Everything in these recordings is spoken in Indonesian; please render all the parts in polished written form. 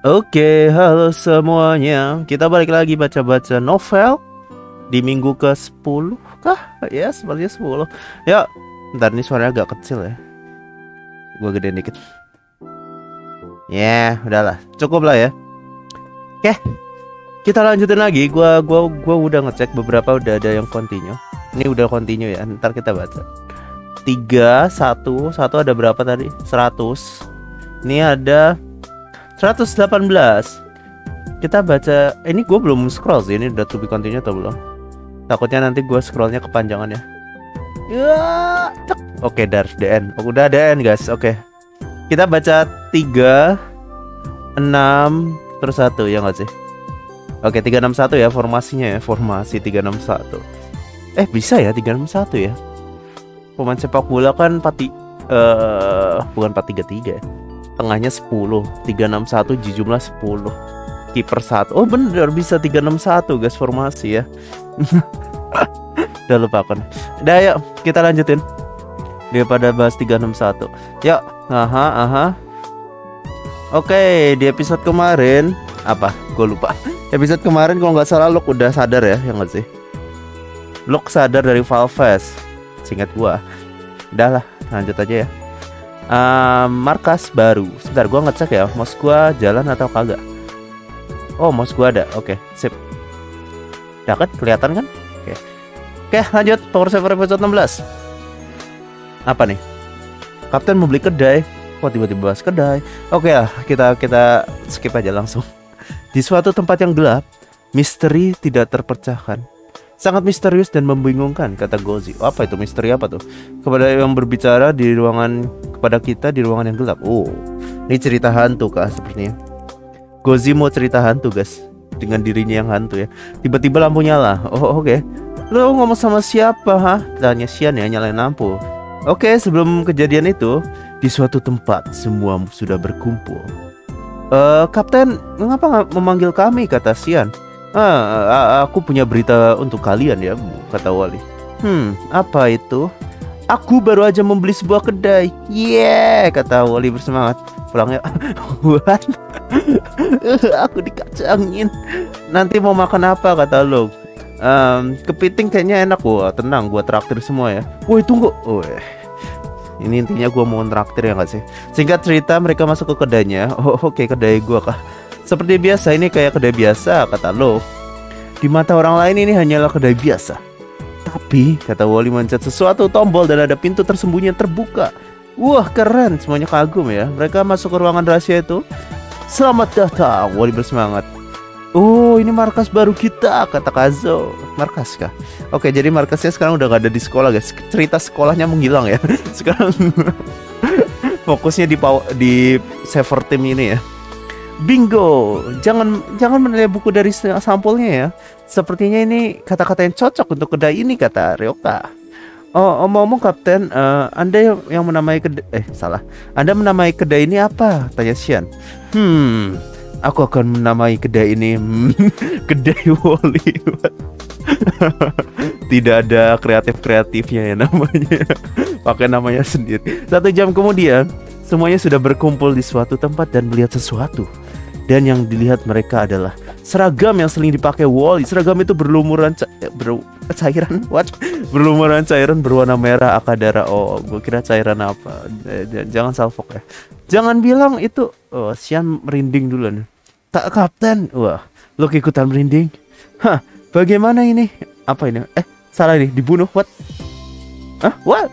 Oke, halo semuanya. Kita balik lagi baca-baca novel di minggu ke-10 kah? Ya, sepertinya 10. Ya, bentar nih suaranya agak kecil ya. Gua gedein dikit. Ya, udahlah. Cukup lah ya. Oke, kita lanjutin lagi. Gua udah ngecek beberapa udah ada yang continue. Ini udah continue ya. Ntar kita baca. 3, 1 ada berapa tadi? 100. Ini ada 118. Kita baca. Ini gue belum scroll sih. Ini udah to be continue atau belum? Takutnya nanti gue scrollnya kepanjangan ya. Ya, cek. Oke, dar DN. Udah DN guys. Oke. Kita baca 3, 6, terus 1 ya nggak sih? Oke, 361 ya formasinya ya. Formasi 361. Bisa ya 361 ya. Pemain sepak bola kan bukan 433 ya. Tengahnya 10, 361 jumlah 10. Kiper 1. Oh bener bisa 361 guys formasi ya. Udah lupakan. Udah yuk kita lanjutin. Daripada bahas 361. Yuk. Oke, di episode kemarin apa? Gue lupa. Episode kemarin kalau nggak salah Luke udah sadar ya, yang nggak sih? Luke sadar dari Valves. Singkat gua. Udah lah, lanjut aja ya. Markas baru. Sebentar gua ngecek ya, mouse gua jalan atau kagak. Oh, mouse gua ada. Oke, sip. Udah kan kelihatan kan? Oke, lanjut Power Saver episode 16. Apa nih? Kapten mau beli kedai. Kok tiba-tiba bahas kedai? Oke lah, kita skip aja langsung. Di suatu tempat yang gelap, misteri tidak terpecahkan. Sangat misterius dan membingungkan, kata Gozi. Apa itu misteri apa tuh? Kepada yang berbicara di ruangan, kepada kita di ruangan yang gelap. Oh, ini cerita hantu kah sepertinya. Gozi mau cerita hantu guys, dengan dirinya yang hantu ya. Tiba-tiba lampu nyala. Oh oke. Lo ngomong sama siapa ha? Tanya Xian ya, nyalain lampu. Oke, sebelum kejadian itu, di suatu tempat semua sudah berkumpul. Kapten, mengapa memanggil kami, kata Xian. Aku punya berita untuk kalian ya, kata Wally. Apa itu? Aku baru aja membeli sebuah kedai. Yeah, kata Wally bersemangat. Pulangnya, what? Aku dikacangin. Nanti mau makan apa, kata Luke. Kepiting kayaknya enak. Wah, tenang, gua traktir semua ya. Woi, tunggu. Ini intinya gua mau traktir ya nggak sih? Singkat cerita, mereka masuk ke kedainya. Oke, kedai gua kah? Seperti biasa, ini kayak kedai biasa, kata Lo. Di mata orang lain ini hanyalah kedai biasa. Tapi, kata Wally mencet sesuatu tombol dan ada pintu tersembunyi yang terbuka. Wah, keren, semuanya kagum ya. Mereka masuk ke ruangan rahasia itu. Selamat datang, Wally bersemangat. Oh, ini markas baru kita, kata Kazo. Markas kah? Oke, jadi markasnya sekarang udah gak ada di sekolah guys. Cerita sekolahnya menghilang ya. Sekarang fokusnya di server tim ini ya. Bingo, jangan menilai buku dari sampulnya ya. Sepertinya ini kata-kata yang cocok untuk kedai ini, kata Ryoka. Oh, omong-omong kapten, Anda yang menamai kedai Anda menamai kedai ini apa? Tanya Xian. Aku akan menamai kedai ini kedai Wally. Tidak ada kreatifnya ya namanya. Pakai namanya sendiri. 1 jam kemudian, semuanya sudah berkumpul di suatu tempat dan melihat sesuatu. Dan yang dilihat mereka adalah seragam yang sering dipakai Wally. Seragam itu berlumuran cairan. What? Berlumuran cairan berwarna merah akadara. Oh, gue kira cairan apa. Jangan salfok ya. Jangan bilang itu. Oh, Xian merinding duluan. Tak kapten. Wah, lo ikutan merinding. Hah, bagaimana ini? Apa ini? Salah nih, dibunuh. What? Hah? What?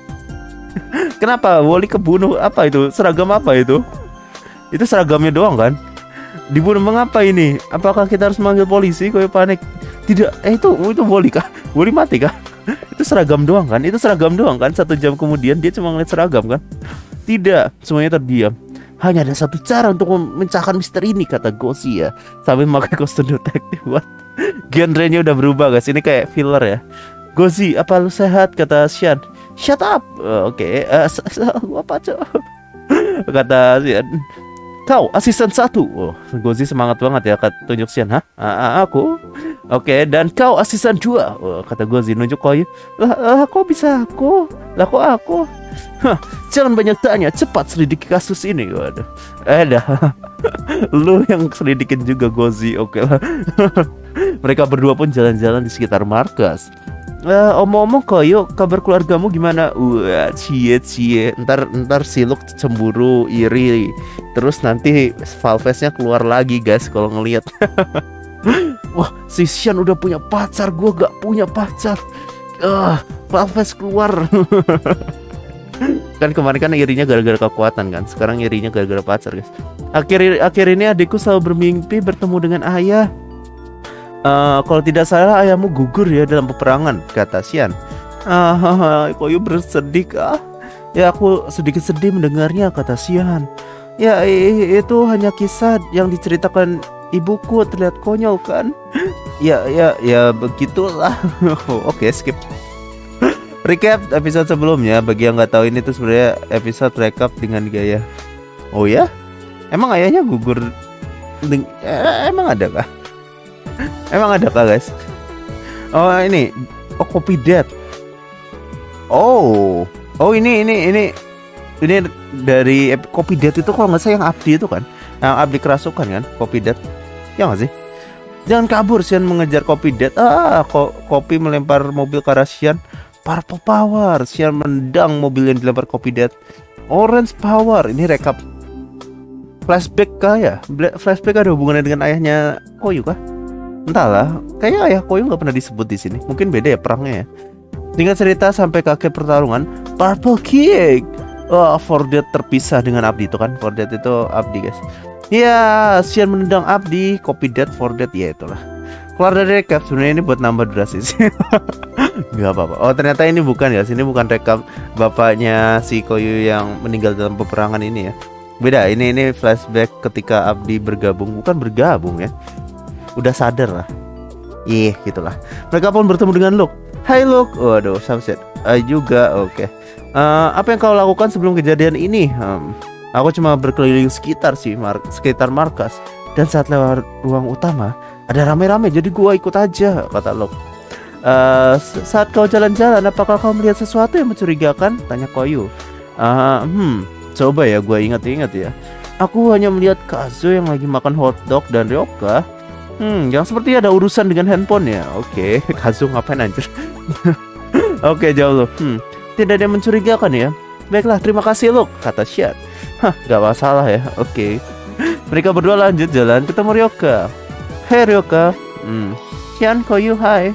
Kenapa Wally kebunuh? Apa itu? Seragam apa itu? Itu seragamnya doang kan? Dibunuh mengapa ini? Apakah kita harus manggil polisi? Kau panik. Tidak, itu Wally kah? Wally mati kah? Itu seragam doang kan? 1 jam kemudian dia cuma ngeliat seragam kan? Tidak, semuanya terdiam. Hanya ada satu cara untuk memecahkan misteri ini, kata Gozi ya, sambil memakai kostum detektif. What? Genrenya udah berubah guys. Ini kayak filler ya. Gozi, apa lu sehat? Kata Xian. Shut up. Oke. Apa cok? Kata Xian. Kau asisten 1. Oh, Gozi semangat banget ya, tunjuk Xian. Hah? Aku? Oke, dan kau asisten 2. Oh, kata Gozi nunjuk Koi. Lah, kok bisa aku? Lah kok aku? Hah, jangan banyak tanya, cepat selidiki kasus ini. Waduh. Dah. Lu yang selidikin juga Gozi, oke lah. Mereka berdua pun jalan-jalan di sekitar markas. Omong-omong Koyo, kabar keluargamu gimana? Wah, cie. Ntar si Luke cemburu, iri. Terus nanti Valves-nya keluar lagi guys kalau ngelihat. Wah, si Xian udah punya pacar, gua gak punya pacar. Valves keluar. Kan kemarin kan irinya gara-gara kekuatan kan. Sekarang irinya gara-gara pacar guys. Akhir ini adikku selalu bermimpi bertemu dengan ayah. Kalau tidak salah ayahmu gugur ya dalam peperangan, kata Xian. Koyu bersedih kah? Ya aku sedikit sedih mendengarnya, kata Xian. Ya itu hanya kisah yang diceritakan ibuku, terlihat konyol kan? Ya begitulah. Oke, skip. Recap episode sebelumnya. Bagi yang nggak tahu, ini tuh sebenarnya episode recap dengan gaya. Oh ya? Emang ayahnya gugur? Emang ada kah? Emang ada kah guys? Oh ini, Copy Dead. Oh ini dari Copy Dead itu kalau nggak salah yang Abdi itu kan, yang Abdi kerasukan kan, Copy Dead. Ya nggak sih? Jangan kabur, Xian mengejar Copy Dead. Copy melempar mobil ke arah Xian. Purple Power, Xian mendang mobil yang dilempar Copy Dead. Orange Power, ini rekap flashback kah ya? Flashback ada hubungannya dengan ayahnya Koyu kah? Entahlah, kayaknya ayah Koyu nggak pernah disebut di sini. Mungkin beda ya perangnya ya. Singkat cerita sampai ke akhir pertarungan, Purple Kick. Fordet terpisah dengan Abdi itu kan. Fordet itu Abdi guys. Ya, Xian menendang Abdi, Copy Dead, Fordet, ya itulah. Keluar dari recap, sebenarnya ini buat nambah durasi sih. Gak apa-apa. Oh ternyata ini bukan ya, sini bukan rekap bapaknya si Koyu yang meninggal dalam peperangan ini ya. Beda, ini flashback ketika Abdi bergabung, bukan bergabung ya. Udah sadar lah. Gitulah. Mereka pun bertemu dengan Luke. Hai Luke. Waduh, sunset. Juga, oke. Apa yang kau lakukan sebelum kejadian ini? Aku cuma berkeliling sekitar markas. Dan saat lewat ruang utama, ada rame-rame, jadi gua ikut aja, kata Luke. Saat kau jalan-jalan, apakah kau melihat sesuatu yang mencurigakan? Tanya Koyu. Coba ya gua ingat-ingat ya. Aku hanya melihat Kazo yang lagi makan hotdog dan Ryoka. Yang seperti ada urusan dengan handphone ya. Oke, Kazu ngapain anjir? Oke, jauh loh. Tidak ada yang mencurigakan ya. Baiklah, terima kasih Luke, kata Xian. Gak masalah ya. Oke. Mereka berdua lanjut jalan ketemu Ryoka. Hey Ryoka. Xian, Koyu, hai.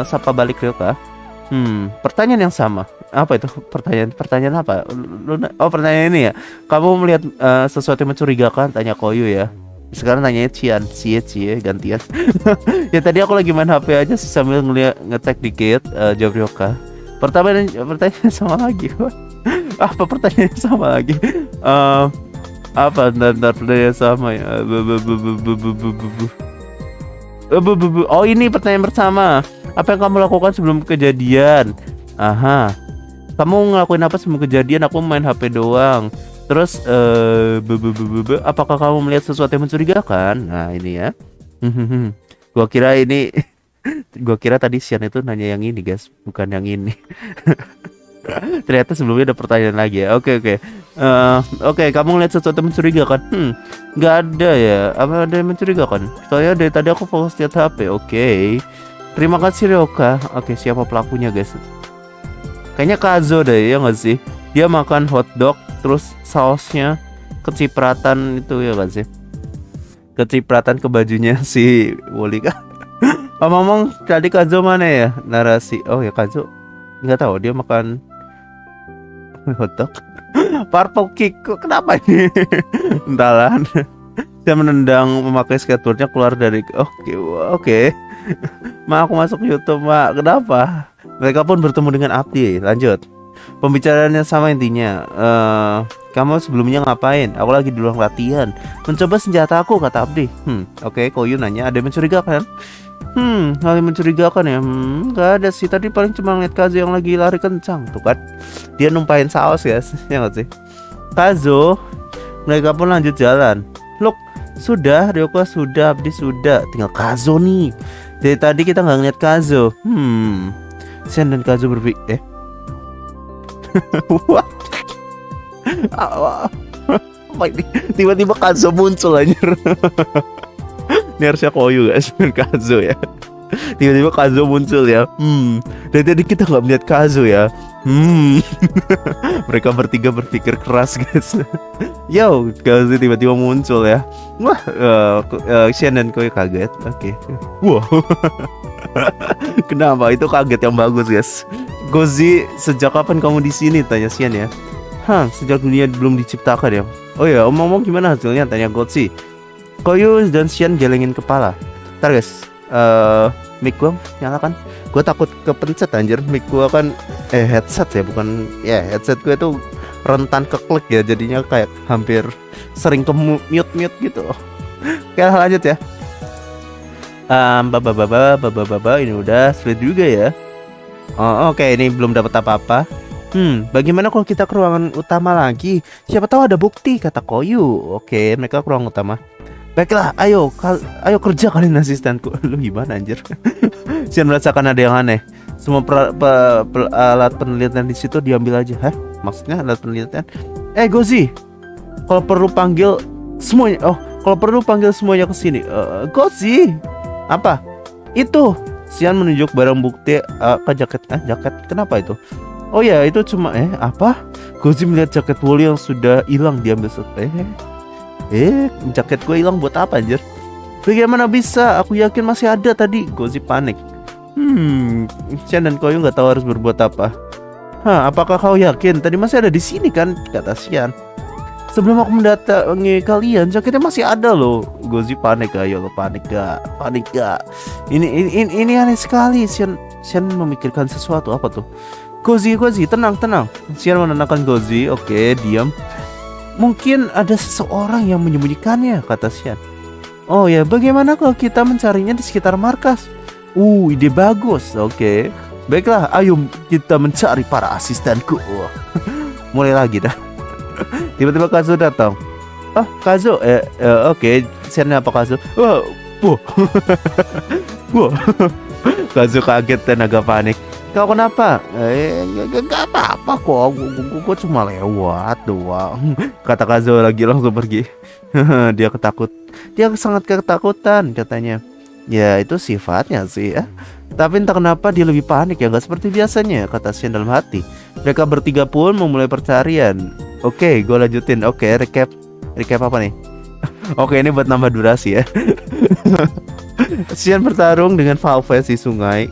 Sapa balik Ryoka. Pertanyaan yang sama. Apa itu? Pertanyaan apa? Pertanyaan ini ya. Kamu melihat sesuatu yang mencurigakan? Tanya Koyu ya. Sekarang tanyanya Xian, cie gantian. Ya tadi aku lagi main HP aja sambil ngecek dikit. Jawab Ryoka. Pertanyaan sama lagi. Apa pertanyaannya sama lagi? Apa ntar pertanyaan sama ya? Oh ini pertanyaan pertama. Apa yang kamu lakukan sebelum kejadian? Kamu ngelakuin apa sebelum kejadian? Aku main HP doang. Terus apakah kamu melihat sesuatu yang mencurigakan? Nah ini ya. Gua kira tadi Xian itu nanya yang ini guys, bukan yang ini. Ternyata sebelumnya ada pertanyaan lagi ya. Oke, kamu ngeliat sesuatu yang mencurigakan? Nggak ada ya. Apa ada yang mencurigakan? Soalnya dari tadi aku fokus lihat HP. Oke. Terima kasih Ryoka. Oke, siapa pelakunya guys? Kayaknya Kazo deh ya nggak sih? Dia makan hotdog terus sausnya kecipratan itu ya nggak sih? Kecipratan ke bajunya si Woli kah? Ngomong tadi Kazo mana ya narasi? Oh ya Kazo nggak tahu, dia makan hotdog. Purple Kick, kenapa ini? Entahlah. Dia menendang memakai skateboardnya keluar dari. Oke. Ma, aku masuk YouTube, Ma. Kenapa? Mereka pun bertemu dengan Abdi. Lanjut. Pembicaraannya sama intinya. Kamu sebelumnya ngapain? Aku lagi di ruang latihan, mencoba senjata aku, kata Abdi. Oke, Koyu nanya, ada yang mencurigakan? Hal yang mencurigakan ya? Gak ada sih, tadi paling cuma ngeliat Kazo yang lagi lari kencang. Tuh kan, dia numpahin saus guys. Ya gak sih? Kazo. Mereka pun lanjut jalan. Look, sudah, Ryoka sudah, Abdi sudah, tinggal Kazo nih. Dari tadi kita gak ngeliat Kazo. Xian dan Kazo berpikir Apa ini? Tiba-tiba Kazo muncul anjir. Ini harusnya Koyu guys, Kazo ya. Tiba-tiba Kazo muncul ya. Dari tadi kita nggak melihat Kazo ya. Mereka bertiga berpikir keras guys. Yo, Kazo tiba-tiba muncul ya. Wah, Xian dan Koyu kaget. Oke. Wow. Kenapa? Itu kaget yang bagus guys. Gozi, sejak kapan kamu di sini? Tanya Xian ya. Sejak dunia belum diciptakan ya. Oh ya, omong-omong gimana hasilnya? Tanya Gozi. Koyu dan Xian gelengin kepala. Ntar guys, mic gua nyalakan. Gua takut kepencet anjir. Mic gua kan headset ya, bukan ya, headset gua itu rentan keklik ya, jadinya kayak hampir sering ke mute gitu. Oke, lanjut ya. Ini udah sulit juga ya. Oke, ini belum dapat apa-apa. Bagaimana kalau kita ke ruangan utama lagi? Siapa tahu ada bukti, kata Koyu. Oke, mereka ke ruang utama. Baiklah, ayo kerja kalian asistenku. Lu gimana anjir? Xian merasakan ada yang aneh. Semua alat penelitian di situ diambil aja. Hah? Maksudnya alat penelitian? Gozi, kalau perlu panggil semuanya. Kalau perlu panggil semuanya ke sini. Gozi, apa? Itu. Xian menunjuk barang bukti ke jaket. Jaket kenapa itu? Oh ya, itu cuma apa? Gozi melihat jaket Woli yang sudah hilang diambil jaket gue hilang buat apa anjir? Bagaimana bisa? Aku yakin masih ada tadi. Gozi panik. Xian dan Koyu nggak tahu harus berbuat apa. Apakah kau yakin tadi masih ada di sini kan? Kata Xian. Sebelum aku mendatangi kalian, jaketnya masih ada loh. Gozi panik. Ayo lo panik gak? Ini aneh sekali. Xian memikirkan sesuatu. Apa tuh? Gozi, tenang. Xian menenangkan Gozi. Oke, diam. Mungkin ada seseorang yang menyembunyikannya, kata Xian. Oh ya, bagaimana kalau kita mencarinya di sekitar markas? Ide bagus. Oke. Baiklah, ayo kita mencari para asistenku. Mulai lagi dah. Tiba-tiba Kazo datang. Kazo. Oke. Xian apa Kazo? Kazo kaget dan agak panik. Kau kenapa? Gak apa-apa kok. Gue cuma lewat doang. Kata Kazo lagi langsung pergi. Dia sangat ketakutan katanya. Ya itu sifatnya sih ya. Tapi entah kenapa dia lebih panik ya, gak seperti biasanya, kata Xian dalam hati. Mereka bertiga pun memulai pencarian. Oke, gue lanjutin. Oke, recap apa nih? Oke, ini buat nambah durasi ya. Xian bertarung dengan Valves di sungai.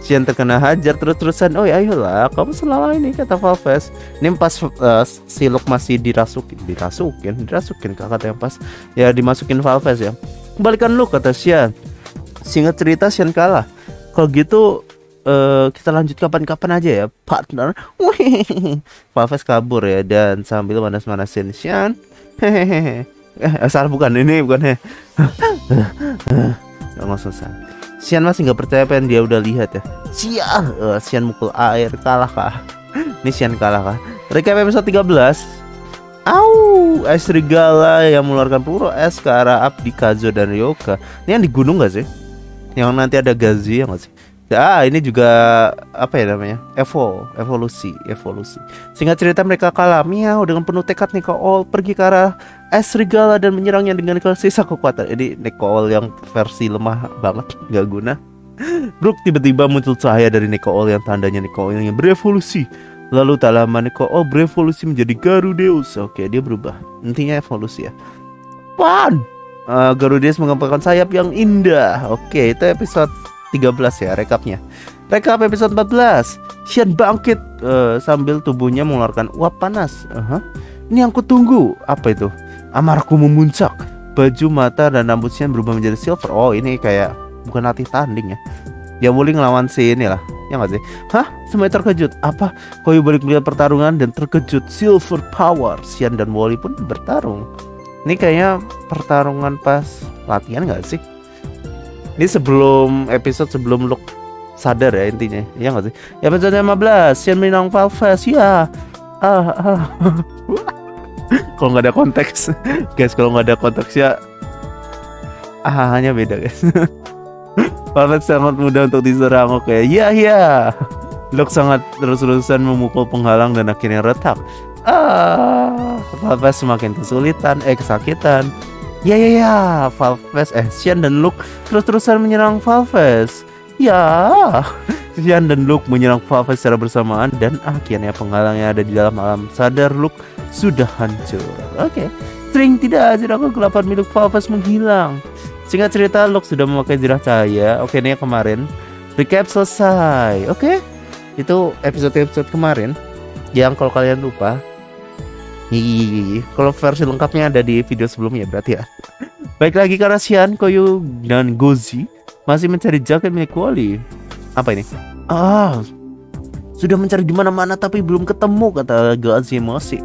Xian terkena hajar terus-terusan. Ayolah, kamu selalu ini, kata Valves. Ini pas Siluk masih dirasukin kata yang pas. Ya dimasukin Valves ya. Kembalikan lu, kata Xian. Singkat cerita Xian kalah. Kalau gitu kita lanjut kapan-kapan aja ya, partner. Valves kabur ya, dan sambil manas-manasin Xian. Salah bukan nggak selesai. Xian masih nggak percaya apa yang dia udah lihat ya. Xian mukul air, kalah kah? Ini Xian kalah kah? Recap episode 13. Es serigala yang mengeluarkan peluru es ke arah Abdi, Kazo dan Ryoka. Ini yang di gunung gak sih? Yang nanti ada Gazi ya gak sih? Ini juga apa ya namanya? Evolusi. Singkat cerita mereka kalah. Miau dengan penuh tekad Neko pergi ke arah es serigala dan menyerangnya dengan sisa kekuatan. Ini Neko yang versi lemah banget, nggak guna. Brook tiba-tiba muncul cahaya dari Neko yang tandanya Neko yang berevolusi. Lalu tak lama Neko berevolusi menjadi Garudeus. Oke, dia berubah. Intinya evolusi ya. Garudeus mengembangkan sayap yang indah. Oke, itu episode 13 ya rekapnya. Rekap episode 14. Xian bangkit sambil tubuhnya mengeluarkan uap panas. Ini yang kutunggu. Apa itu? Amarku memuncak. Baju, mata, dan rambut Xian berubah menjadi silver. Ini kayak bukan latih tanding ya. Ya boleh ngelawan si inilah. Ya nggak sih? Semuanya terkejut. Apa? Koyu balik melihat pertarungan dan terkejut. Silver power. Xian dan Woli pun bertarung. Ini kayaknya pertarungan pas latihan nggak sih? Ini episode sebelum Luke sadar ya intinya. Ya nggak sih? Episode 15 Xian menang Valves ya. Kalau nggak ada konteks guys, kalau nggak ada konteksnya hanya beda guys. Valves sangat mudah untuk diserang. Oke, ya. Luke sangat terus-terusan memukul penghalang dan akhirnya retak. Valves semakin kesakitan. Ya, Valves, Xian dan Luke terus-terusan menyerang Valves. Ya, Xian dan Luke menyerang Valves secara bersamaan dan akhirnya penghalang yang ada di dalam alam sadar Luke sudah hancur. Oke. String tidak kegelapan milik Valves menghilang. Singkat cerita, Luke sudah memakai zirah cahaya. Oke, ini yang kemarin. Recap selesai. Oke. Itu episode-episode kemarin. Yang kalau kalian lupa, kalau versi lengkapnya ada di video sebelumnya berarti ya. Baik lagi karena Xian, Koyu, dan Gozi masih mencari jaket milik Wally. Apa ini? Sudah mencari di mana-mana tapi belum ketemu, kata Gozi emosi.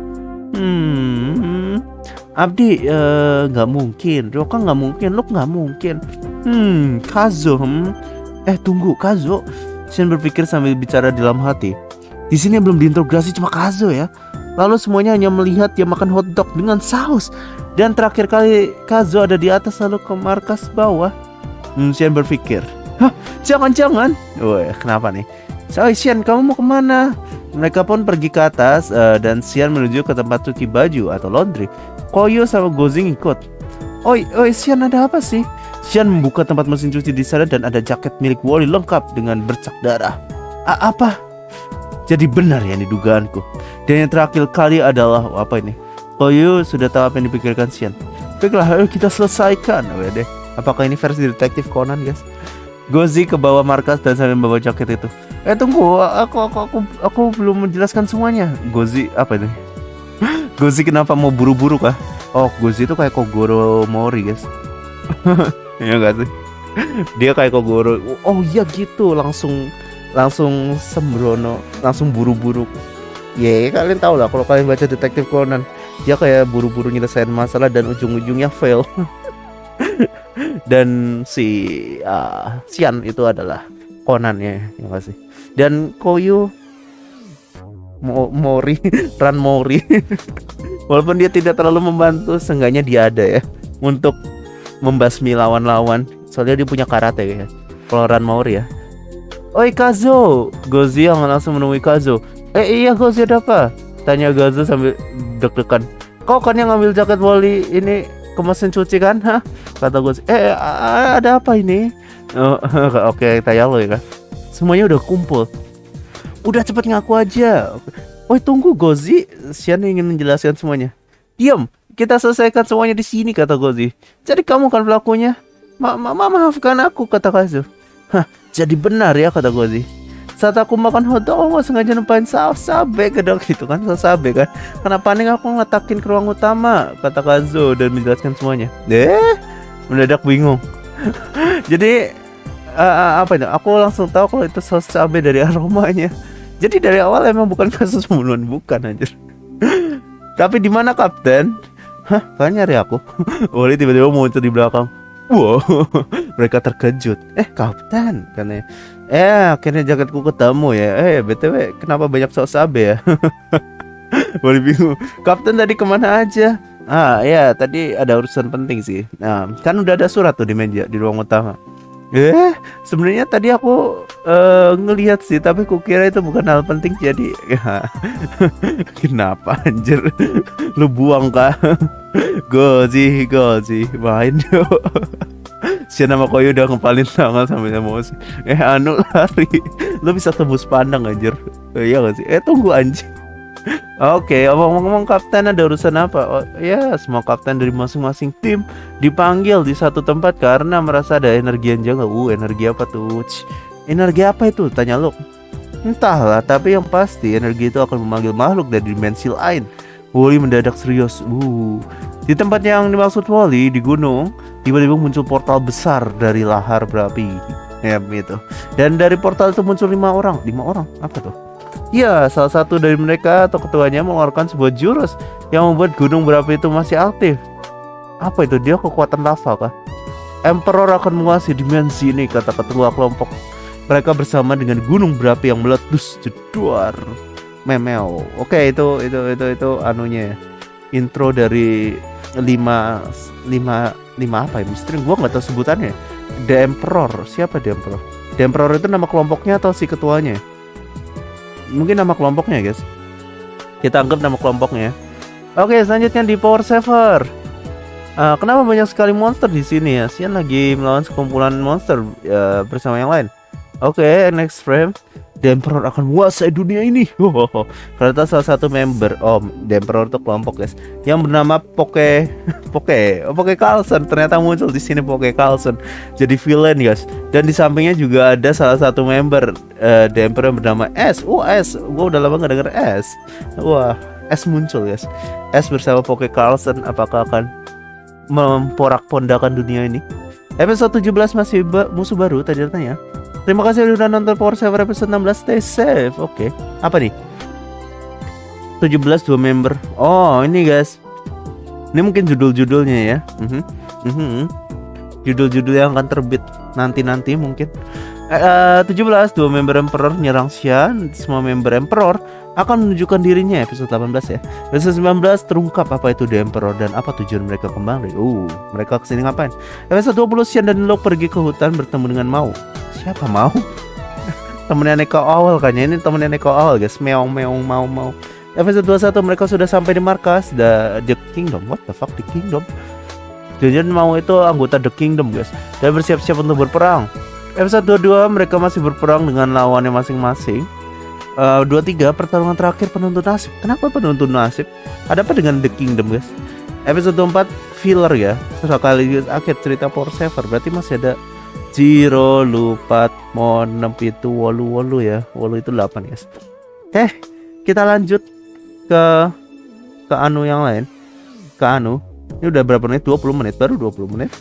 Abdi nggak mungkin, Ryoka nggak mungkin, Luke nggak mungkin. Kazo, tunggu, Kazo. Xian berpikir sambil bicara di dalam hati. Di sini belum diintegrasi cuma Kazo ya. Lalu semuanya hanya melihat dia makan hotdog dengan saus. Dan terakhir kali Kazo ada di atas lalu ke markas bawah. Xian berpikir, jangan-jangan. Kenapa nih? Xian, kamu mau kemana? Mereka pun pergi ke atas dan Xian menuju ke tempat cuci baju atau laundry. Koyo sama Gozi ikut. Oi, Xian, ada apa sih? Xian membuka tempat mesin cuci di sana dan ada jaket milik Wally lengkap dengan bercak darah. Apa? Jadi benar ya ini dugaanku. Dan yang terakhir kali adalah apa ini? Koyo sudah tahu apa yang dipikirkan Xian. Baiklah, ayo kita selesaikan. Deh. Apakah ini versi detektif Conan, guys? Gozi ke bawah markas dan sambil membawa jaket itu. Tunggu, aku belum menjelaskan semuanya. Gozi apa ini? Gozi kenapa mau buru-buru kah? Gozi itu kayak Kogoro Mori, guys. Iya gak sih? Dia kayak Kogoro. Iya gitu, langsung sembrono, langsung buru-buru. Kalian tahu lah kalau kalian baca detektif Conan, dia kayak buru-buru nyelesain masalah dan ujung-ujungnya fail. Dan si Xian itu adalah Conan ya gak sih? Dan Koyu Mori Ran Mori. Walaupun dia tidak terlalu membantu, seenggaknya dia ada ya untuk membasmi lawan-lawan. Soalnya dia punya karate ya. Kalau Ran Mori ya. Oi Kazo, Gozi yang langsung menemui Kazo. Iya Gozi, ada apa? Tanya Kazo sambil deg-degan. Kau kan yang ngambil jaket Wally ini ke mesin cuci kan? Hah? Kata Gozi. Ada apa ini? Oke, tanya lo ya kan. Semuanya udah kumpul. Udah cepet ngaku aja. Tunggu Gozi. Xian ingin menjelaskan semuanya. Diam, kita selesaikan semuanya di sini, kata Gozi. Jadi kamu kan pelakunya. Maafkan aku, kata Kazu. Jadi benar ya, kata Gozi. Saat aku makan hotdog, aku sengaja numpain saus sabe ke dok itu kan, saus sabe kan. Karena panik aku ngetakin ke ruang utama, kata Kazu dan menjelaskan semuanya. Mendadak bingung. Jadi apa itu? Aku langsung tahu kalau itu saus cabai dari aromanya. Jadi dari awal emang bukan kasus pembunuhan, bukan anjir. Tapi di mana Kapten? Kalian nyari aku? Wally tiba-tiba muncul di belakang. Wow, mereka terkejut. Kapten, katanya. Akhirnya jaketku ketemu ya. BTW, kenapa banyak saus cabai ya? Wally bingung. Kapten tadi kemana aja? Ya, tadi ada urusan penting sih. Nah, kan udah ada surat tuh di meja di ruang utama. Sebenarnya tadi aku ngelihat sih, tapi kukira itu bukan hal penting jadi. Kenapa anjir? Lu buang kah? Gozi, main yuk. Si nama Koyo udah ngepalin tangan sambil emosi. Lari. Lu bisa tembus pandang anjir. Iya gak sih? Tunggu anjing. Oke, ngomong-ngomong Kapten, ada urusan apa? Semua kapten dari masing-masing tim dipanggil di satu tempat karena merasa ada energi yang janggal. Energi apa tuh? Energi apa itu? Tanya Luke. Entahlah, tapi yang pasti energi itu akan memanggil makhluk dari dimensi lain. Wally mendadak serius. Di tempat yang dimaksud Wally, di gunung, tiba-tiba muncul portal besar dari lahar berapi. Gitu. Dan dari portal itu muncul 5 orang. 5 orang? Apa tuh? Ya, salah satu dari mereka atau ketuanya mengeluarkan sebuah jurus yang membuat gunung berapi itu masih aktif. Apa itu? Dia kekuatan lava kah? Emperor akan menguasai dimensi ini, kata ketua kelompok. Mereka bersama dengan gunung berapi yang meletus jedor. Memeo. Oke, itu anunya. Intro dari 5 apa ya? Misteri gua nggak tahu sebutannya. The Emperor. Siapa The Emperor? The Emperor itu nama kelompoknya atau si ketuanya? Mungkin nama kelompoknya guys. Kita anggap nama kelompoknya. Oke, selanjutnya di Power Saver. Kenapa banyak sekali monster di sini ya? Sian lagi melawan sekumpulan monster bersama yang lain. Oke, next frame. The Emperor akan menguasai dunia ini. Ternyata salah satu member, The Emperor itu kelompok guys, yang bernama Poke Carlson. Ternyata muncul di sini Poke Carlson jadi villain guys. Dan di sampingnya juga ada salah satu member The Emperor yang bernama S. S. Gua udah lama gak denger S. Wah, S muncul guys. S bersama Poke Carlson apakah akan memporak-pondakan dunia ini? Episode 17 masih musuh baru tadi katanya. Terima kasih udah nonton Power Saver episode 16. Stay safe. Oke. Apa nih? 17 2 member. Oh, ini guys. Ini mungkin judul-judulnya ya. Judul-judul yang akan terbit nanti mungkin. 17 2 member Emperor nyerang Xian. Semua member Emperor akan menunjukkan dirinya. Episode 18 ya. Episode 19 terungkap apa itu The Emperor dan apa tujuan mereka kembali. Mereka kesini ngapain? Episode 20 Xian dan Lo pergi ke hutan bertemu dengan Mao. Siapa Mau? Temennya Neko Awal kayaknya. Ini temennya Neko Awal guys. Meong mau. Episode 21 mereka sudah sampai di markas The Kingdom. What the fuck, The Kingdom? Jadi Mau itu anggota The Kingdom guys. Dan bersiap-siap untuk berperang. Episode 22 mereka masih berperang dengan lawannya masing-masing. 23 pertarungan terakhir penuntun nasib. Kenapa penuntun nasib? Ada apa dengan The Kingdom guys? Episode 24 filler ya. Sekaligus akhir cerita Power Saver. Berarti masih ada Zero, lupat, mon, 6 itu, wolu ya. Wolu itu 8 guys. Kita lanjut ke anu yang lain. Ke anu. Ini udah berapa menit? 20 menit. Baru 20 menit.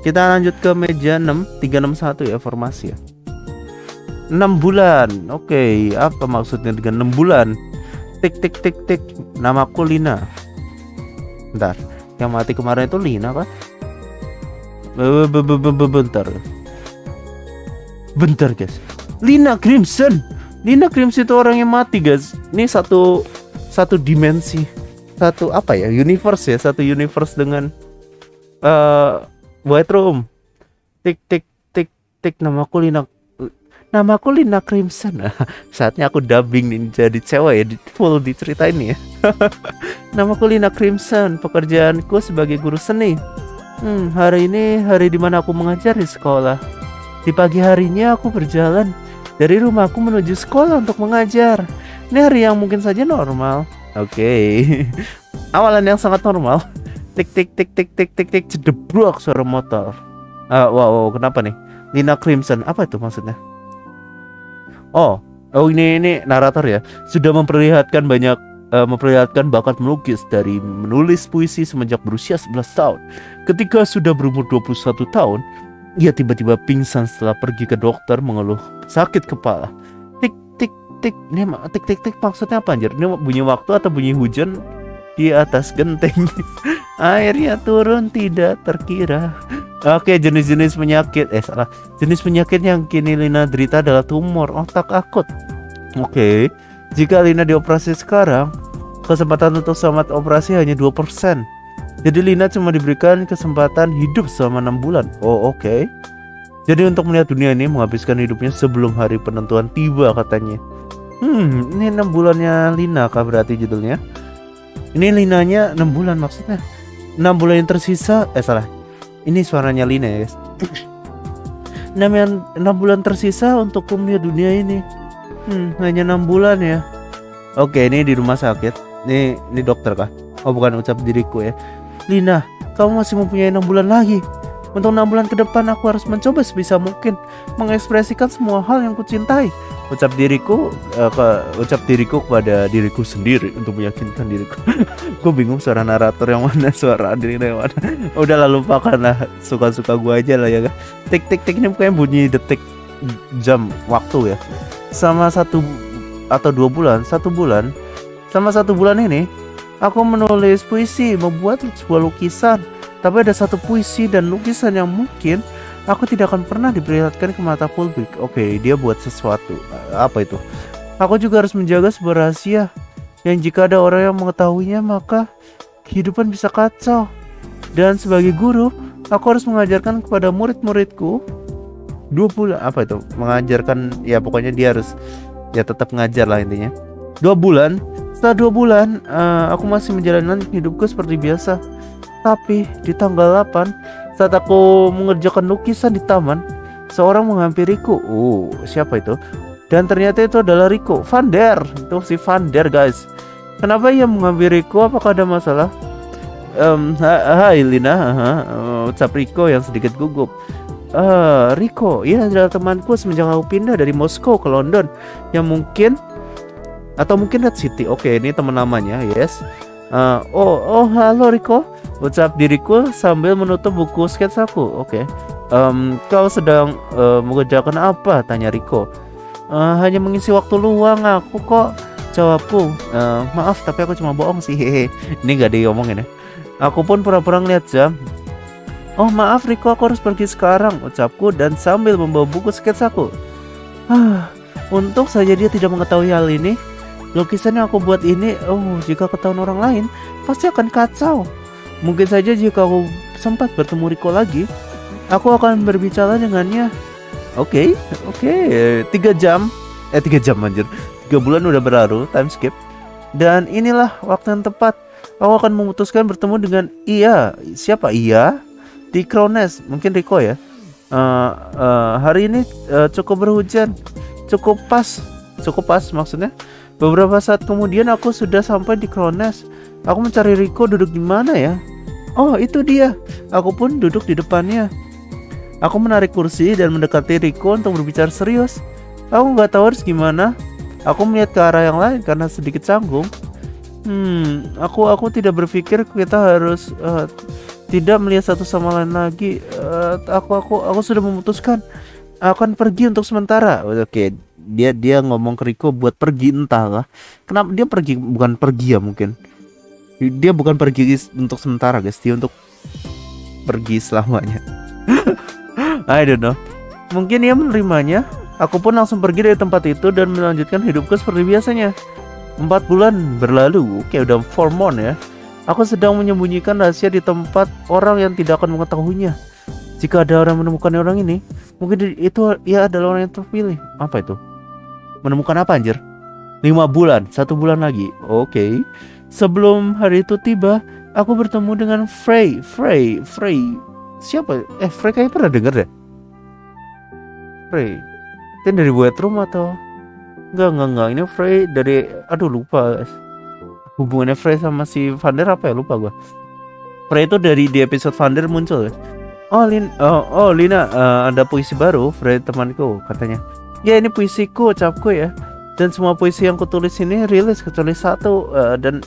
Kita lanjut ke meja 6 361 ya, formasi ya. 6 bulan. Oke, apa maksudnya dengan 6 bulan? Tik. Namaku Lina. Bentar. Yang mati kemarin itu Lina kan? Bentar guys. Lina Crimson itu orang yang mati guys. Ini satu dimensi, satu apa ya, universe ya, satu universe dengan White Room. Tik. Namaku Lina Crimson. Saatnya aku dubbing nih jadi cewek ya, full diceritain nih ya. Namaku Lina Crimson, pekerjaanku sebagai guru seni. Hari ini hari dimana aku mengajar di sekolah. Di pagi harinya aku berjalan dari rumahku menuju sekolah untuk mengajar. Ini hari yang mungkin saja normal. Oke. Awalan yang sangat normal. Tik, cedebrok suara motor. Wow, kenapa nih? Lina Crimson, apa itu maksudnya? Oh, ini narator ya. Sudah memperlihatkan bakat melukis dari menulis puisi semenjak berusia 11 tahun. Ketika sudah berumur 21 tahun, ia tiba-tiba pingsan setelah pergi ke dokter mengeluh sakit kepala. Tik. Ini tik maksudnya apa anjir? Ini bunyi waktu atau bunyi hujan di atas genteng? Airnya turun tidak terkira. Oke, jenis penyakit. Jenis penyakit yang kini Lina derita adalah tumor otak akut. Oke. Jika Lina dioperasi sekarang, kesempatan untuk selamat operasi hanya 2%. Jadi Lina cuma diberikan kesempatan hidup selama 6 bulan. Oh, oke. Jadi untuk melihat dunia ini, menghabiskan hidupnya sebelum hari penentuan tiba katanya. Ini 6 bulannya Lina kah berarti judulnya? Ini Linanya 6 bulan maksudnya. 6 bulan yang tersisa. Ini suaranya Lina ya guys. 6 bulan tersisa untuk melihat dunia ini. Hanya 6 bulan ya. Oke, ini di rumah sakit. Ini dokter kah? Oh, bukan, ucap diriku ya. Lina, kamu masih mempunyai 6 bulan lagi. Untuk 6 bulan ke depan aku harus mencoba sebisa mungkin mengekspresikan semua hal yang kucintai. Ucap diriku kepada diriku sendiri untuk meyakinkan diriku. Gue bingung suara narator yang mana, suara diri yang mana. Udah lah, lupakan lah, suka-suka gue aja lah ya kan. Tik ini bukan bunyi detik jam waktu ya. Sama 1 atau 2 bulan, 1 bulan. Sama 1 bulan ini aku menulis puisi, membuat sebuah lukisan. Tapi ada satu puisi dan lukisan yang mungkin aku tidak akan pernah diperlihatkan ke mata publik. Oke, dia buat sesuatu. Apa itu? Aku juga harus menjaga sebuah rahasia yang jika ada orang yang mengetahuinya maka kehidupan bisa kacau. Dan sebagai guru, aku harus mengajarkan kepada murid-muridku 2 bulan. Apa itu? Mengajarkan, ya pokoknya dia harus ya tetap ngajar lah intinya. 2 bulan Setelah 2 bulan, aku masih menjalani hidupku seperti biasa. Tapi di tanggal 8, saat aku mengerjakan lukisan di taman, seorang menghampiriku. Siapa itu? Dan ternyata itu adalah Rico Van Der. Itu si Van Der, guys. Kenapa ia menghampiriku? Apakah ada masalah? Hai Lina. Ucap Rico yang sedikit gugup. Rico, ia adalah temanku semenjak aku pindah dari Moskow ke London. Yang mungkin Red City. Oke, ini teman namanya, yes. Halo Rico, ucap diriku sambil menutup buku sketsaku. Oke. Kau sedang mengerjakan apa? Tanya Rico. Hanya mengisi waktu luang aku kok, jawabku. Maaf, tapi aku cuma bohong sih. Ini gak diomongin ya. Aku pun pura-pura ngeliat jam. Oh maaf Rico, aku harus pergi sekarang, ucapku dan sambil membawa buku sketsaku. Untung saja dia tidak mengetahui hal ini. Lukisan yang aku buat ini, jika ketahuan orang lain, pasti akan kacau. Mungkin saja jika aku sempat bertemu Rico lagi, aku akan berbicara dengannya. Oke, 3 jam anjir. 3 bulan udah berlalu, time skip. Dan inilah waktu yang tepat. Aku akan memutuskan bertemu dengan siapa di Krones, mungkin Rico ya. Hari ini cukup berhujan, cukup pas maksudnya. Beberapa saat kemudian aku sudah sampai di Krones. Aku mencari Rico duduk di mana ya? Oh itu dia. Aku pun duduk di depannya. Aku menarik kursi dan mendekati Rico untuk berbicara serius. Aku nggak tahu harus gimana. Aku melihat ke arah yang lain karena sedikit canggung. Aku tidak berpikir kita harus tidak melihat satu sama lain lagi. Aku sudah memutuskan akan pergi untuk sementara. Oke, dia ngomong ke Rico buat pergi, entahlah. Kenapa dia pergi, bukan pergi ya mungkin. Dia bukan pergi untuk sementara, guys. Dia untuk pergi selamanya. I don't know. Mungkin dia menerimanya. Aku pun langsung pergi dari tempat itu dan melanjutkan hidupku seperti biasanya. 4 bulan berlalu. Oke, udah 4 months ya. Aku sedang menyembunyikan rahasia di tempat orang yang tidak akan mengetahuinya. Jika ada orang menemukan orang ini, mungkin itu ia adalah orang yang terpilih. Apa itu? Menemukan apa anjir? 5 bulan, 1 bulan lagi. Oke. Sebelum hari itu tiba, aku bertemu dengan Frey. Siapa? Frey kayaknya pernah denger deh. Frey. Itu dari White Room atau? Enggak. Ini Frey dari, aduh lupa. Hubungannya Frey sama si Van Der apa ya? Lupa gua. Frey itu di episode Van Der muncul. Lina, ada puisi baru, Frey temanku katanya. Ya ini puisiku, ucapku ya. Dan semua puisi yang kutulis ini rilis kecuali 1. Dan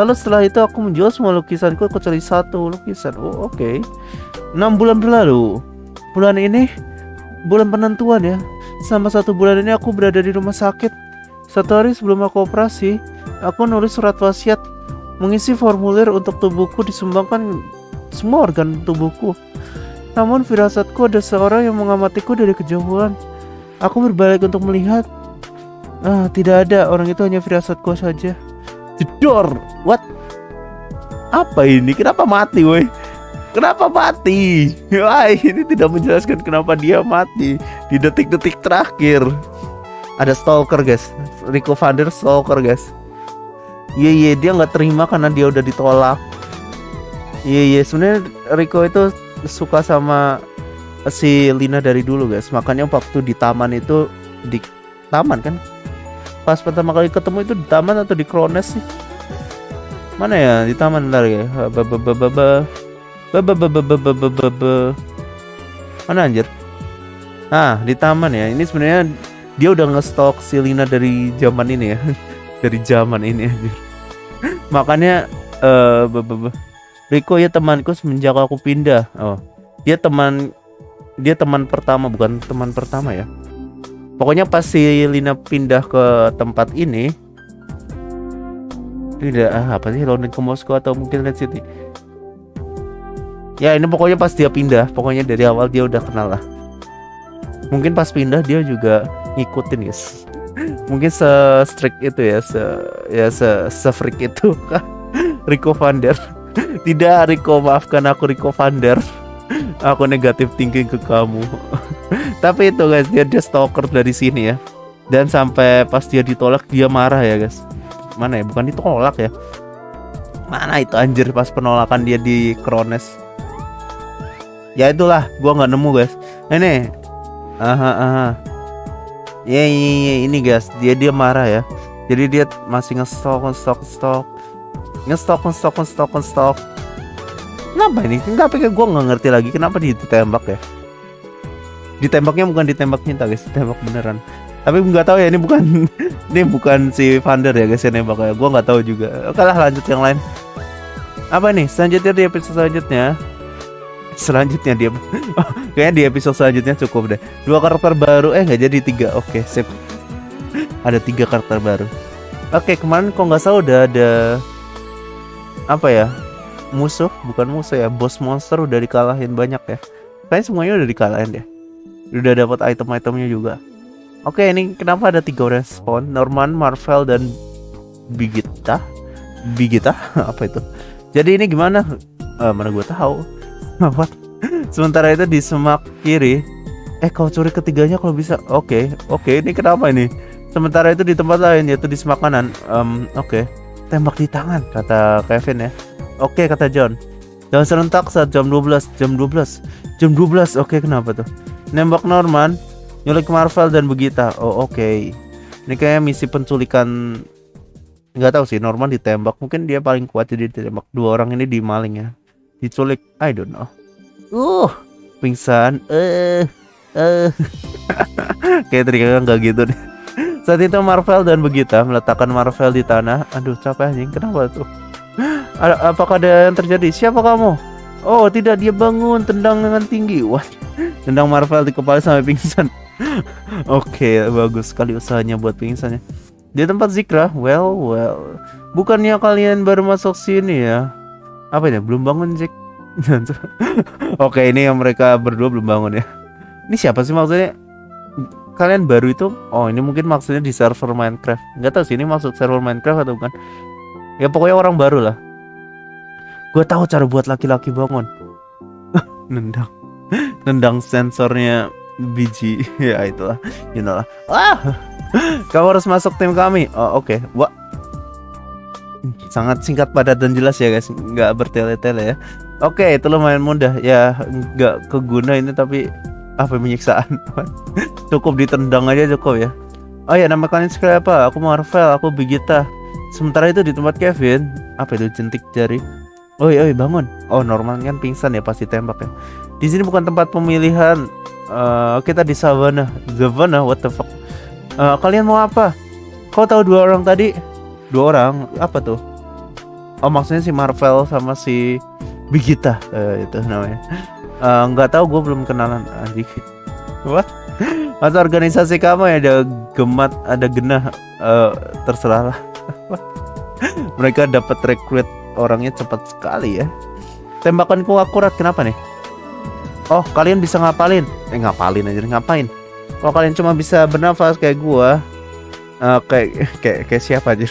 lalu setelah itu aku menjual semua lukisanku kecuali 1 lukisan. Oke. 6 bulan berlalu. Bulan ini bulan penentuan ya. Selama 1 bulan ini aku berada di rumah sakit. 1 hari sebelum aku operasi, aku nulis surat wasiat, mengisi formulir untuk tubuhku disumbangkan semua organ tubuhku. Namun firasatku ada seorang yang mengamatiku dari kejauhan. Aku berbalik untuk melihat. Tidak ada, orang itu hanya firasatku saja. Jedor. What? Apa ini? Kenapa mati, woi? Kenapa mati? Wah, ini tidak menjelaskan kenapa dia mati di detik-detik terakhir. Ada stalker, guys. Rico Van Der stalker, guys. Iya, dia nggak terima karena dia udah ditolak. Iya, sebenarnya Rico itu suka sama si Lina dari dulu, guys. Makanya waktu di taman itu, di taman kan? Pas pertama kali ketemu itu di taman atau di Krones sih? Mana ya? Di taman bentar ya. Mana anjir? Di taman ya. Ini sebenarnya dia udah nge-stalk si Lina dari zaman ini ya. Dari zaman ini anjir. Makanya Rico ya temanku semenjak aku pindah. Dia teman pertama, bukan teman pertama ya. Pokoknya pas si Lina pindah ke tempat ini, tidak apa sih, London ke Moskow atau mungkin Red City. Ya ini pokoknya pas dia pindah, pokoknya dari awal dia udah kenal lah. Mungkin pas pindah dia juga ngikutin, guys. Mungkin se-strict itu ya, se-freak itu Rico Van Der. Tidak Rico, maafkan aku Rico Van Der. Aku negatif thinking ke kamu. Tapi itu guys, dia stalker dari sini ya. Dan sampai pas dia ditolak dia marah ya guys. mana ya? Bukan ditolak ya? Mana itu anjir pas penolakan dia di Krones. Ya itulah, gua nggak nemu guys. Ini, ya ini guys, dia marah ya. Jadi dia masih ngestok. Kenapa ini? Tapi gue nggak ngerti lagi kenapa ditembak ya. Ditembaknya bukan ditembak cinta guys, ditembak beneran. Tapi nggak tahu ya, ini bukan ini bukan si Vander ya guys yang nembak ya. Gue nggak tahu juga. Oke lah, lanjut yang lain. Apa nih? Selanjutnya di episode selanjutnya dia kayaknya di episode selanjutnya cukup deh. 2 karakter baru, nggak jadi 3. Oke, sip. Ada 3 karakter baru. Oke, kemarin kok nggak salah udah ada apa ya, bukan musuh ya, bos monster udah dikalahin banyak ya. Kayaknya semuanya udah dikalahin deh. Udah dapat item-itemnya juga. Oke, ini kenapa ada 3 respon? Norman, Marvel, dan Bigita apa itu? Jadi ini gimana? Mana gue tahu. Apa? Sementara itu di semak kiri, kau curi ketiganya kalau bisa. Oke, ini kenapa ini? Sementara itu di tempat lain, yaitu di semak kanan. Tembak di tangan, kata Kevin ya. Oke, kata John. Dan serentak saat jam 12. Oke, kenapa tuh? Nembak Norman, nyulik Marvel dan Begita. Oke. Ini kayak misi penculikan. Nggak tahu sih, Norman ditembak. Mungkin dia paling kuat jadi ditembak. 2 orang ini dimaling ya. Diculik, I don't know. Pingsan. Kayak tadi kan nggak gitu deh. Saat itu Marvel dan Begita meletakkan Marvel di tanah. Aduh, capek anjing. Kenapa tuh? Apakah ada yang terjadi? Siapa kamu? Oh, tidak, dia bangun, tendang dengan tinggi. Wah, tendang Marvel di kepala sampai pingsan. Oke, bagus sekali usahanya buat pingsannya. Di tempat Zikra, well. Bukannya kalian baru masuk sini ya? Apa ini? Belum bangun, Zik. Oke, ini yang mereka berdua belum bangun ya. Ini siapa sih maksudnya? Kalian baru itu? Oh, ini mungkin maksudnya di server Minecraft. Nggak tahu sih ini masuk server Minecraft atau bukan. Ya pokoknya orang baru lah. Gue tahu cara buat laki-laki bangun. Nendang sensornya biji. Ya itulah, you know lah. Kamu harus masuk tim kami. Oke. Wah, sangat singkat, padat dan jelas ya guys. Nggak bertele-tele ya. Oke, itu lumayan mudah ya. Nggak keguna ini, tapi apa penyiksaan. Cukup ditendang aja cukup ya. Oh ya, nama kalian sekali apa? Aku Marvel, aku Begita. Sementara itu di tempat Kevin, apa itu, jentik jari. Oi bangun. Oh, Norman kan pingsan ya pasti tembak ya. Di sini bukan tempat pemilihan. Kita di savana. What the fuck? Kalian mau apa? Kau tahu 2 orang tadi? 2 orang? Apa tuh? Oh, maksudnya si Marvel sama si Begita. Itu namanya. Nggak tahu, gue belum kenalan. Anjing. What? Atau organisasi kamu ya, ada gemat, ada genah. Terserah lah. Mereka dapat rekrut orangnya cepat sekali ya. Tembakanku akurat, kenapa nih? Oh, kalian bisa ngapalin. Ngapalin aja, ngapain? Kalau kalian cuma bisa bernafas kayak gua, kayak siapa aja?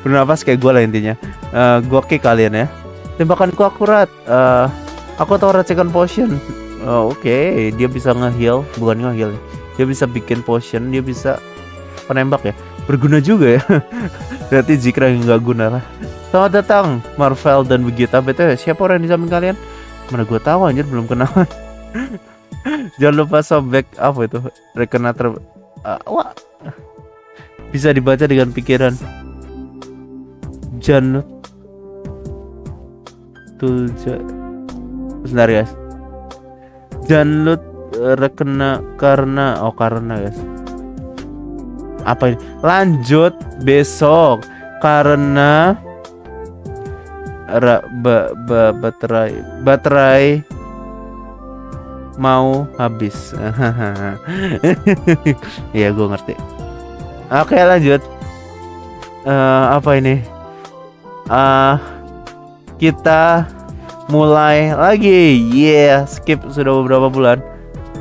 Bernafas kayak gua lah intinya. Gua kick kalian ya. Tembakanku akurat. Aku tahu racikan potion. Oke, dia bisa nge-heal, bukan nge-heal. Dia bisa bikin potion, dia bisa penembak ya. Berguna juga ya. Berarti Zikra yang nggak guna lah. Selamat datang Marvel dan Begita. BTW, siapa orang di samping kalian? Mana gue tahu anjir, belum kenalan. Jangan lupa sobek apa itu, rekenator. Wah, bisa dibaca dengan pikiran. Janut Tulja. Sebentar guys. Janlut rekena karena guys. Apa ini? Lanjut besok karena baterai mau habis. Iya, gue ngerti. Oke, lanjut. Apa ini? Kita mulai lagi. Skip sudah beberapa bulan.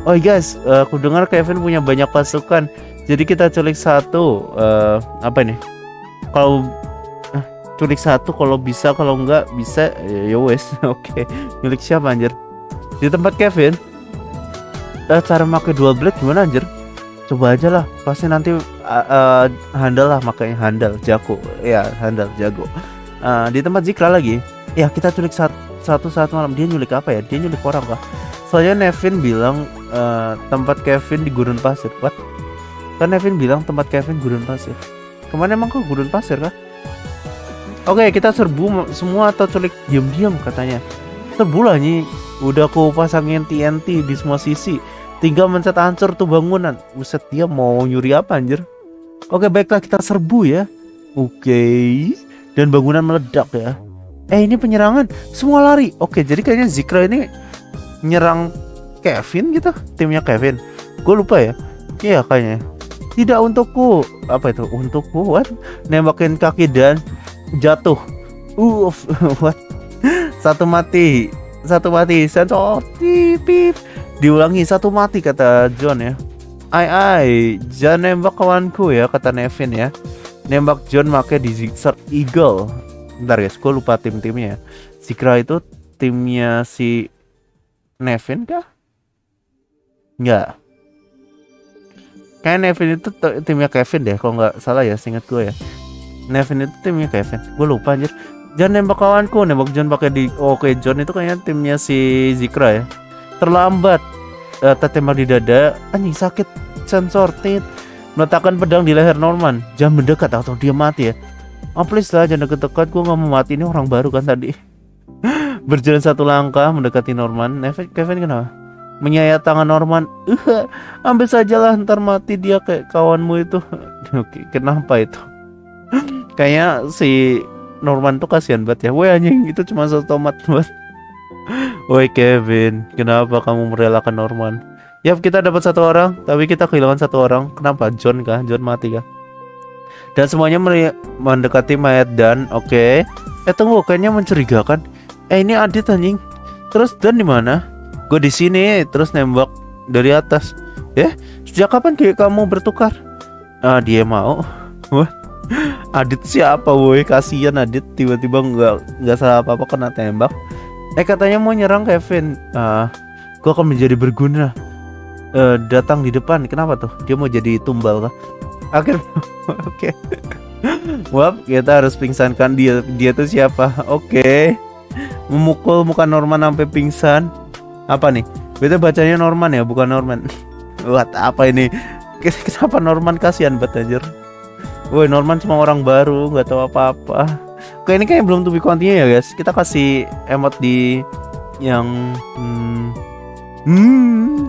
Oh guys, aku dengar Kevin punya banyak pasukan. Jadi kita culik 1. Apa ini? Kalau culik 1 kalau bisa, kalau enggak bisa ya wes. Oke. Nyulik siapa anjir? Di tempat Kevin. Cara pakai dual blade gimana anjir? Coba aja lah, pasti nanti handal lah, makanya handal jago ya, handal jago. Di tempat Zikra lagi ya, kita culik satu saat malam. Dia nyulik apa ya, dia nyulik orang kah? Soalnya Nevin bilang tempat Kevin di gurun pasir. What? Kan Nevin bilang tempat Kevin gurun pasir. Kemana emang ke gurun pasir kah? Oke, kita serbu semua atau culik diam-diam katanya. Serbu lah nih, udah aku pasangin TNT di semua sisi. Tinggal mencet hancur tuh bangunan. Buset, dia mau nyuri apa anjir? Oke, baiklah, kita serbu ya. Oke. Dan bangunan meledak ya. Ini penyerangan. Semua lari. Oke, jadi kayaknya Zikra ini nyerang Kevin gitu. Timnya Kevin. Gue lupa ya. Iya kayaknya. Tidak untukku. Apa itu? Untukku. What? Nembakin kaki dan jatuh. What? Satu mati. Sensor. Pip. Diulangi, satu mati kata John ya. Ai, jangan nembak kawanku ya, kata Nevin ya. Nembak John make di Zigzag Eagle. Bentar guys, gue lupa tim-timnya. Zikra itu timnya si Nevin kah? Enggak. Kayak Nevin itu timnya Kevin deh, kalau nggak salah ya, seingat gue ya. Nevin itu timnya Kevin. Gue lupa anjir. Jangan nembak kawanku, nembak John pakai di. Oke, John itu kayaknya timnya si Zikra ya. Terlambat, tertembak di dada. Anjing, sakit. Sensor tit. Meletakkan pedang di leher Norman. Jangan mendekat atau dia mati ya. Please lah, jangan dekat-dekat. Gue gak mau mati, ini orang baru kan tadi. Berjalan satu langkah mendekati Norman. Kevin kenapa? Menyayat tangan Norman. Ambil sajalah, ntar mati dia kayak kawanmu itu. Oke, kenapa itu? Kayaknya si Norman tuh kasihan banget ya. Woi anjing, itu cuma satu tomat buat. Woi Kevin, kenapa kamu merelakan Norman? Ya, kita dapat satu orang, tapi kita kehilangan satu orang. Kenapa? John kah? John mati kah? Dan semuanya mendekati mayat Dan. Oke. Tunggu, kayaknya mencurigakan. Ini Adit anjing. Terus Dan di mana? Gue di sini, terus nembak dari atas. Sejak kapan kayak kamu bertukar? Dia mau. Wah. Adit siapa woi? Kasihan Adit, tiba-tiba nggak salah apa-apa kena tembak. Katanya mau nyerang Kevin. Gue akan menjadi berguna. Datang di depan. Kenapa tuh? Dia mau jadi tumbal kah? Akhirnya oke. Wap, kita harus pingsankan dia. Dia tuh siapa? Oke. Memukul muka Norman sampai pingsan. Apa nih? Betul bacanya Norman ya, bukan Norman. What? Apa ini? Kenapa Norman kasihan banget anjir? Woi, Norman cuma orang baru, nggak tahu apa-apa. Oke, ini kayaknya belum to be continue ya guys. Kita kasih emot di yang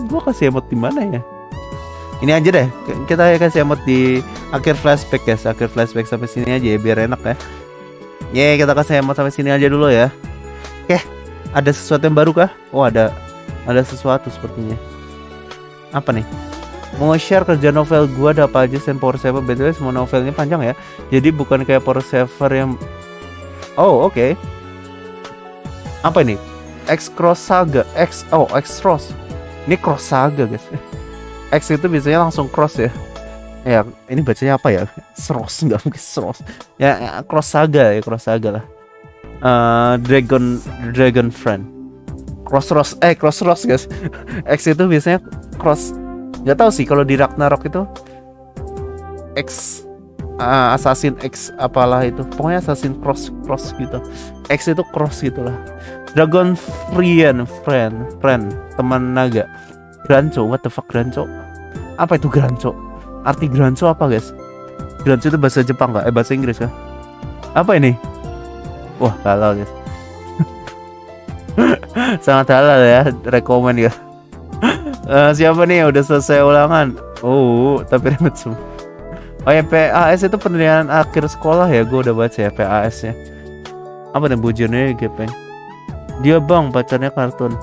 gua kasih emot di mana ya? Ini aja deh. Kita kasih emot di akhir flashback guys. Akhir flashback sampai sini aja ya, biar enak ya. Kita kasih emot sampai sini aja dulu ya. Oke, ada sesuatu yang baru kah? Oh, ada sesuatu sepertinya. Apa nih? Mau share kerja novel gua ada apa aja selain Power Saver. BTW semua novelnya panjang ya. Jadi bukan kayak Power Saver yang oke. Apa ini? X-Cross Saga. X-Cross. Ini Cross Saga guys. X itu biasanya langsung cross ya. Ya, ini bacanya apa ya? Cross, enggak mungkin cross. Ya, Cross Saga ya, Cross Saga lah. Dragon Friend. Crossroads guys. X itu biasanya cross. Nggak tahu sih kalau di Ragnarok itu X Assassin X apalah itu. Pokoknya Assassin cross gitu. X itu cross gitulah. Dragon friend teman naga. Granco, what the fuck Granco? Apa itu Granco? Arti Granco apa guys? Granco itu bahasa Jepang nggak? Bahasa Inggris kah? Apa ini? Wah, halal guys. Sangat halal ya, rekomen ya. Siapa nih yang udah selesai ulangan? Tapi ribet semua. Ya, PAS itu penilaian akhir sekolah ya. Gue udah baca ya PAS nya. Apa nih bujurnya gepeng? Dia bang pacarnya kartun.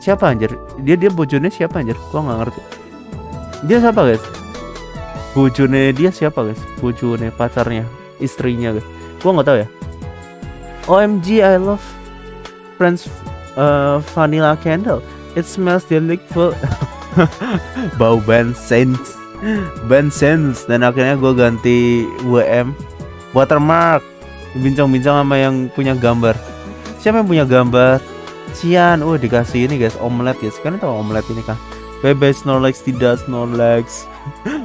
Siapa anjir? Dia bojone siapa anjir? Gua nggak ngerti. Dia siapa guys? Bojone dia siapa guys? Bojone pacarnya, istrinya guys. Gua nggak tahu ya. OMG, I love Friends vanilla candle. It smells delightful. Bau Bensens. Dan akhirnya gue ganti WM watermark. Bincang-bincang sama yang punya gambar. Siapa yang punya gambar? Cian. Dikasih ini guys, omelet guys. Kan tahu omelet ini kan? Bye Snorlax, tidak Snorlax.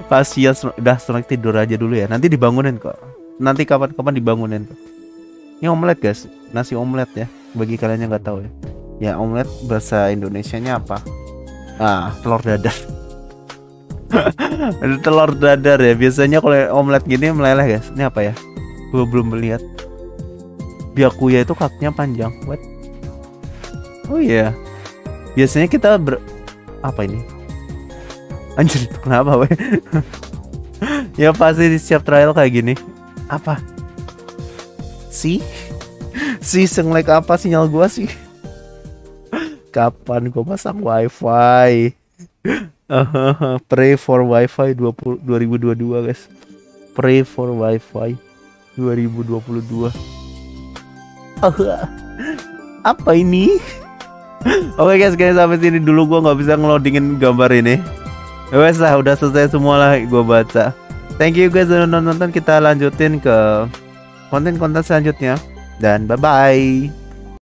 Kasihan udah Snorlax tidur aja dulu ya. Nanti dibangunin kok. Nanti kapan-kapan dibangunin kok. Ini omelet guys, nasi omelet ya. Bagi kalian yang nggak tahu ya. Ya omelet bahasa Indonesianya apa? Ah, telur dadar. Telur dadar ya. Biasanya kalau omelet gini meleleh guys. Ini apa ya? Gue belum melihat. Byakuya itu kakinya panjang. What? Oh iya. Biasanya kita apa ini? Anjir, kenapa weh? Ya pasti di setiap trial kayak gini. Apa? Si senglek apa sinyal gua sih? Kapan gua pasang wifi? Pray for wifi 2022 guys. Pray for wifi 2022. Apa ini? Oke guys, sampai sini dulu, gua nggak bisa ngeloadingin gambar ini. Wes lah, udah selesai semua lah gua baca. Thank you guys udah nonton. Kita lanjutin ke konten-konten selanjutnya dan bye bye.